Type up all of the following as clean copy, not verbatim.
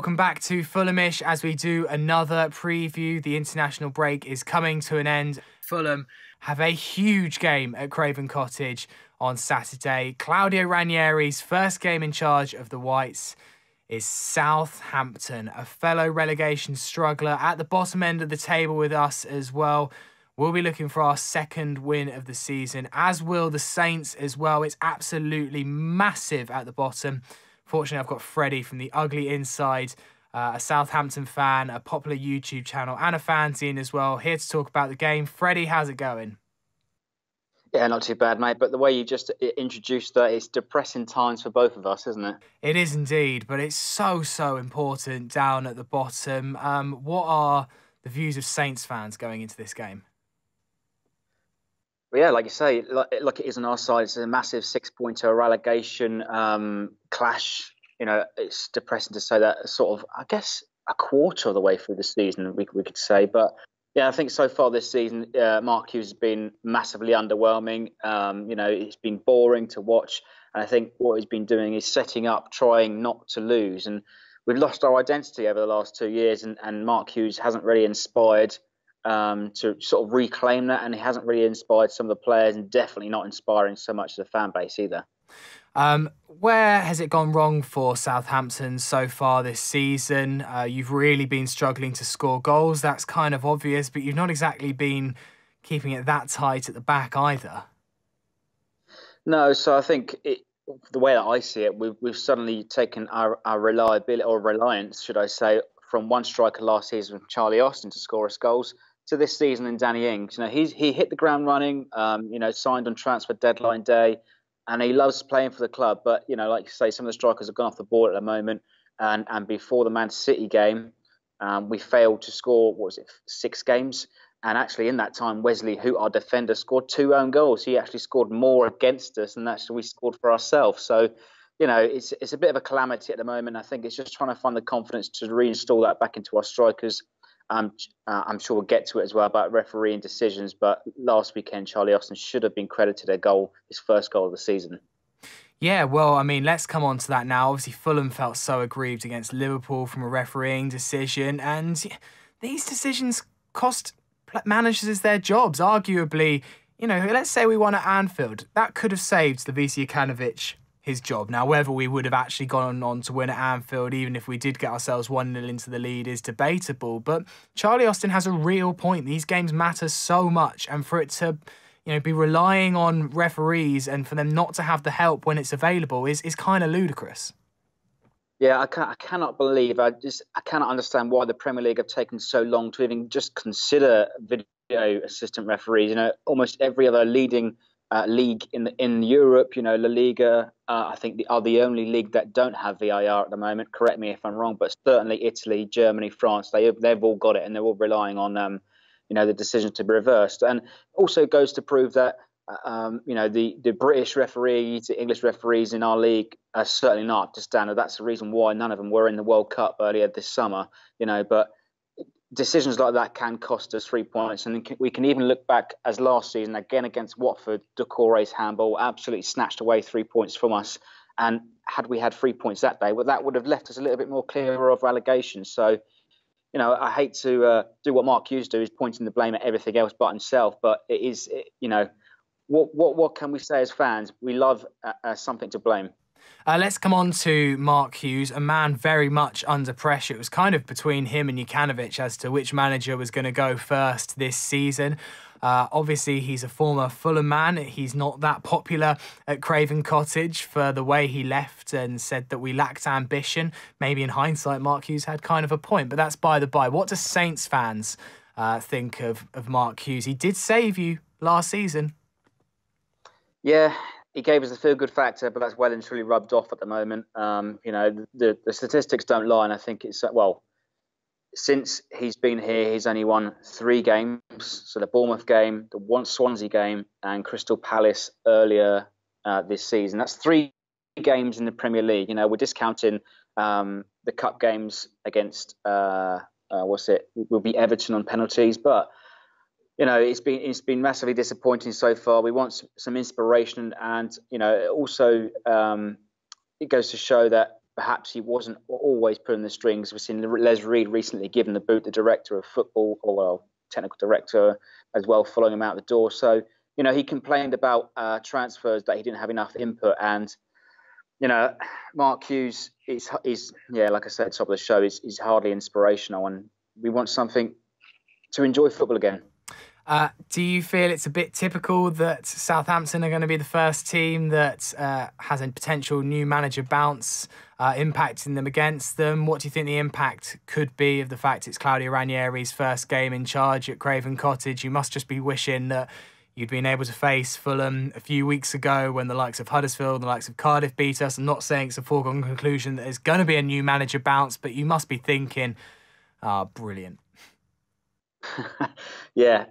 welcome back to Fulhamish as we do another preview. The international break is coming to an end. Fulham have a huge game at Craven Cottage on Saturday. Claudio Ranieri's first game in charge of the Whites is Southampton, a fellow relegation struggler at the bottom end of the table with us as well. We'll be looking for our second win of the season, as will the Saints as well. It's absolutely massive at the bottom. Fortunately, I've got Freddie from The Ugly Inside, a Southampton fan, a popular YouTube channel and a fanzine as well, here to talk about the game. Freddie, how's it going? Yeah, not too bad, mate. But the way you just introduced that, it's depressing times for both of us, isn't it? It is indeed, but it's so important down at the bottom. What are the views of Saints fans going into this game? Well, yeah, like you say, like it is on our side, it's a massive 6-pointer relegation clash. You know, it's depressing to say that sort of, I guess, a quarter of the way through the season, we could say. But yeah, I think so far this season, Mark Hughes has been massively underwhelming. You know, it's been boring to watch. And I think what he's been doing is setting up, trying not to lose. And we've lost our identity over the last 2 years. And Mark Hughes hasn't really inspired to sort of reclaim that. And he hasn't really inspired some of the players, and definitely not inspiring so much of the fan base either. Where has it gone wrong for Southampton so far this season? You've really been struggling to score goals. That's kind of obvious, but you've not exactly been keeping it that tight at the back either. No, so I think the way that I see it, we've suddenly taken our reliability, or reliance, should I say, from one striker last season, Charlie Austin, to score us goals, to this season in Danny Ings. You know, he hit the ground running. You know, signed on transfer deadline day. And he loves playing for the club. But, you know, like you say, some of the strikers have gone off the board at the moment. And before the Man City game, we failed to score, 6 games? And actually in that time, Wesley Hoot, our defender, scored 2 own goals. He actually scored more against us than actually we scored for ourselves. So, you know, it's a bit of a calamity at the moment. I think it's just trying to find the confidence to reinstall that back into our strikers. I'm sure we'll get to it as well about refereeing decisions, but last weekend Charlie Austin should have been credited a goal, his first goal of the season. Yeah, well, I mean, let's come on to that now. Obviously, Fulham felt so aggrieved against Liverpool from a refereeing decision, and these decisions cost managers their jobs. Arguably, you know, let's say we won at Anfield. That could have saved the VC Jokanovic his job. Now, whether we would have actually gone on to win at Anfield, even if we did get ourselves 1-0 into the lead, is debatable. But Charlie Austin has a real point. These games matter so much, and for it to, you know, be relying on referees and for them not to have the help when it's available is kind of ludicrous. Yeah, I cannot believe, I cannot understand why the Premier League have taken so long to even just consider video assistant referees. You know, almost every other leading league in Europe, you know, La Liga, I think are the only league that don't have VAR at the moment. Correct me if I'm wrong, but certainly Italy, Germany, France, they've all got it, and they're all relying on you know, the decision to be reversed. And also goes to prove that you know, the British referees, the English referees in our league are certainly not up to standard. That's the reason why none of them were in the World Cup earlier this summer. You know, but decisions like that can cost us 3 points. And we can even look back as last season, again against Watford, Doucouré's handball absolutely snatched away 3 points from us. And had we had 3 points that day, well, that would have left us a little bit more clearer of relegation. So, you know, I hate to do what Mark Hughes do, is pointing the blame at everything else but himself. But you know, what can we say as fans? We love something to blame. Let's come on to Mark Hughes, a man very much under pressure. It was kind of between him and Jokanovic as to which manager was going to go first this season. Obviously, he's a former Fulham man. He's not that popular at Craven Cottage for the way he left and said that we lacked ambition. Maybe in hindsight, Mark Hughes had kind of a point, but that's by the by. What do Saints fans think of Mark Hughes? He did save you last season. Yeah, he gave us the feel-good factor, but that's well and truly rubbed off at the moment. You know, the statistics don't lie, and I think it's, well, since he's been here, he's only won 3 games. So the Bournemouth game, the Swansea game, and Crystal Palace earlier this season. That's 3 games in the Premier League. You know, we're discounting the cup games against, will be Everton on penalties, but you know, it's been massively disappointing so far. We want some inspiration, and you know, also it goes to show that perhaps he wasn't always pulling the strings. We've seen Les Reed recently given the boot, the director of football, or well, technical director as well, following him out the door. So, he complained about transfers that he didn't have enough input. And, Mark Hughes is like I said, top of the show, is hardly inspirational. And we want something to enjoy football again. Do you feel it's a bit typical that Southampton are going to be the first team that has a potential new manager bounce impacting them against them? What do you think the impact could be of the fact it's Claudio Ranieri's first game in charge at Craven Cottage? You must just be wishing that you'd been able to face Fulham a few weeks ago when the likes of Huddersfield and the likes of Cardiff beat us. I'm not saying it's a foregone conclusion that there's going to be a new manager bounce, but you must be thinking, brilliant. Yeah,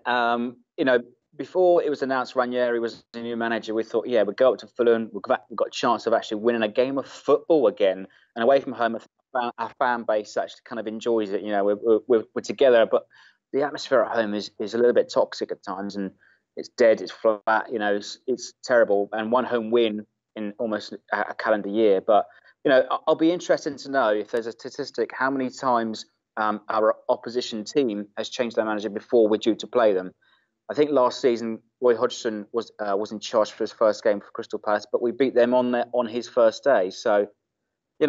before it was announced Ranieri was the new manager, we thought, we'll go up to Fulham, we've got a chance of actually winning a game of football again. And away from home, our fan base actually kind of enjoys it. We're together, but the atmosphere at home is a little bit toxic at times, and it's dead, it's flat, it's terrible. And one home win in almost a calendar year. But, I'll be interested to know if there's a statistic, how many times our opposition team has changed their manager before we're due to play them. I think last season Roy Hodgson was in charge for his first game for Crystal Palace, but we beat them on his first day. So, we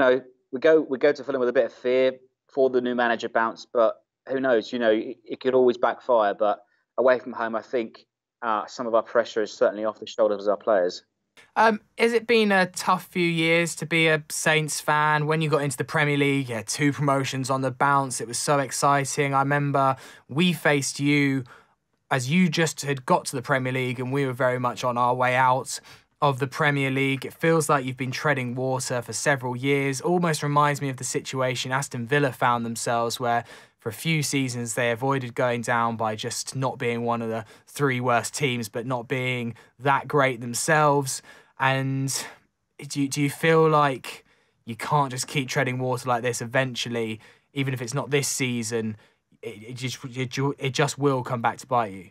go to Fulham with a bit of fear for the new manager bounce, but who knows? It could always backfire. But away from home, I think some of our pressure is certainly off the shoulders of our players. Has it been a tough few years to be a Saints fan? When you got into the Premier League, you had 2 promotions on the bounce. It was so exciting. I remember we faced you as you just had got to the Premier League and we were very much on our way out of the Premier League. It feels like you've been treading water for several years. Almost reminds me of the situation Aston Villa found themselves where for a few seasons they avoided going down by just not being one of the 3 worst teams, but not being that great themselves. And do you feel like you can't just keep treading water like this eventually, even if it's not this season, it just will come back to bite you?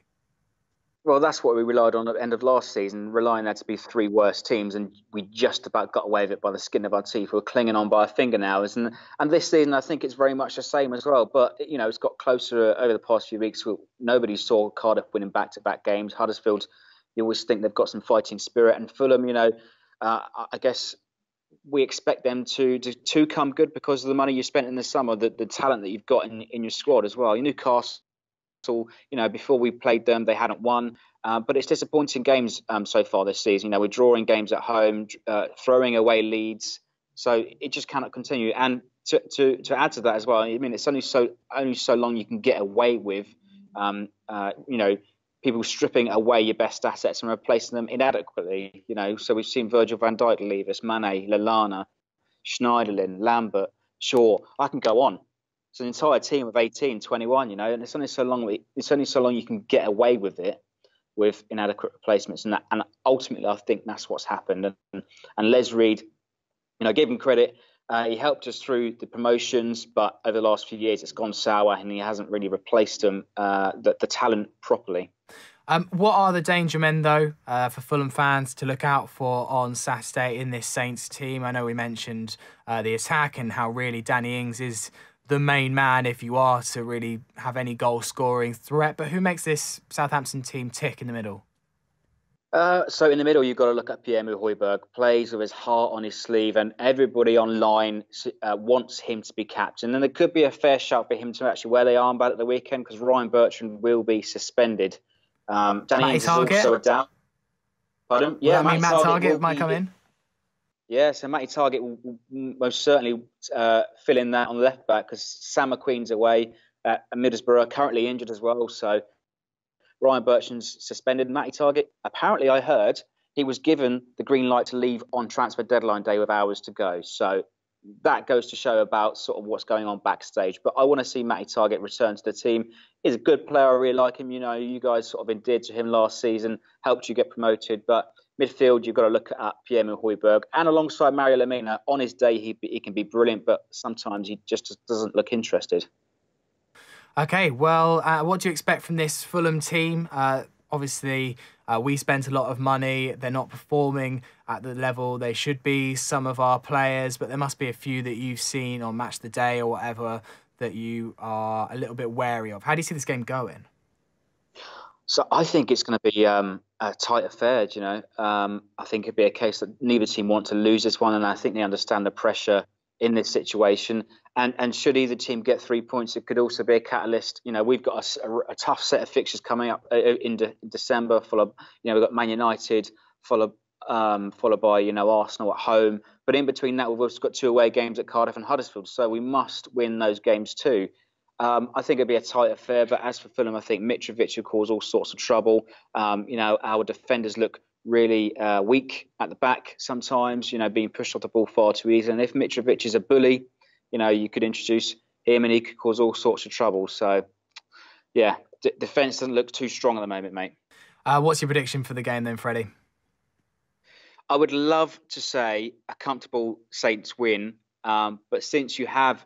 Well, that's what we relied on at the end of last season, relying there to be 3 worst teams, and we just about got away with it by the skin of our teeth. We're clinging on by our fingernails, and this season I think it's very much the same as well. But it's got closer over the past few weeks. Nobody saw Cardiff winning back-to-back games. Huddersfield, you always think they've got some fighting spirit, and Fulham, I guess we expect them to come good because of the money you spent in the summer, the talent that you've got in your squad as well. Newcastle, before we played them, they hadn't won. But it's disappointing games so far this season. We're drawing games at home, throwing away leads. So it just cannot continue. And to add to that as well, I mean, it's only so long you can get away with, people stripping away your best assets and replacing them inadequately. So we've seen Virgil van Dijk leave us, Mane, Lallana, Schneiderlin, Lambert, Shaw. I can go on. It's an entire team of 18, 21, and it's only so long you can get away with it with inadequate replacements. And ultimately, I think that's what's happened. And Les Reed, give him credit. He helped us through the promotions, but over the last few years, it's gone sour and he hasn't really replaced the talent properly. What are the danger men, though, for Fulham fans to look out for on Saturday in this Saints team? I know we mentioned the attack and how really Danny Ings is the main man if you are to really have any goal-scoring threat. But who makes this Southampton team tick in the middle? So in the middle, you've got to look at Pierre-Emile Højbjerg, plays with his heart on his sleeve, and everybody online wants him to be captain. And there could be a fair shout for him to actually wear the armband at the weekend because Ryan Bertrand will be suspended. Danny Ings is also down. Pardon? Yeah, Matt Targett might come in. Yeah, so Matty Targett will most certainly fill in that on the left back because Sam McQueen's away at Middlesbrough, currently injured as well. So Ryan Bertrand's suspended. Matty Targett, apparently I heard he was given the green light to leave on transfer deadline day with hours to go. So that goes to show about sort of what's going on backstage. But I want to see Matty Targett return to the team. He's a good player. I really like him. You guys sort of endeared to him last season, helped you get promoted. But midfield, you've got to look at Pierre-Emile Højbjerg. And alongside Mario Lemina, on his day, he can be brilliant, but sometimes he just doesn't look interested. Okay, well, what do you expect from this Fulham team? Obviously, we spent a lot of money. They're not performing at the level they should be, some of our players, but there must be a few that you've seen on Match of the Day or whatever that you are a little bit wary of. How do you see this game going? So I think it's going to be a tight affair. I think it'd be a case that neither team want to lose this one, and I think they understand the pressure in this situation. And should either team get 3 points, it could also be a catalyst. We've got a tough set of fixtures coming up in December. We've got Man United, followed by Arsenal at home. But in between that, we've also got 2 away games at Cardiff and Huddersfield. So we must win those games too. I think it'd be a tight affair, but as for Fulham, I think Mitrovic will cause all sorts of trouble. Our defenders look really weak at the back sometimes, being pushed off the ball far too easily. And if Mitrovic is a bully, you could introduce him and he could cause all sorts of trouble. So, yeah, defence doesn't look too strong at the moment, mate. What's your prediction for the game then, Freddie? I would love to say a comfortable Saints win. But since you have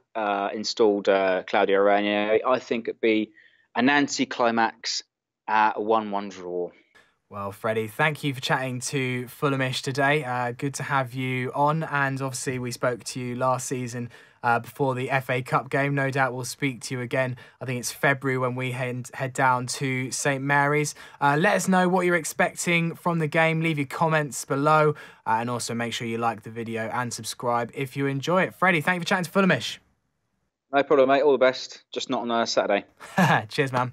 installed Claudio Ranieri, I think it'd be an anti-climax at a 1-1 draw. Well, Freddie, thank you for chatting to Fulhamish today. Good to have you on. And obviously, we spoke to you last season before the FA Cup game. No doubt we'll speak to you again. I think it's February when we head down to St Mary's. Let us know what you're expecting from the game. Leave your comments below. And also make sure you like the video and subscribe if you enjoy it. Freddie, thank you for chatting to Fulhamish. No problem, mate. All the best. Just not on Saturday. Cheers, man.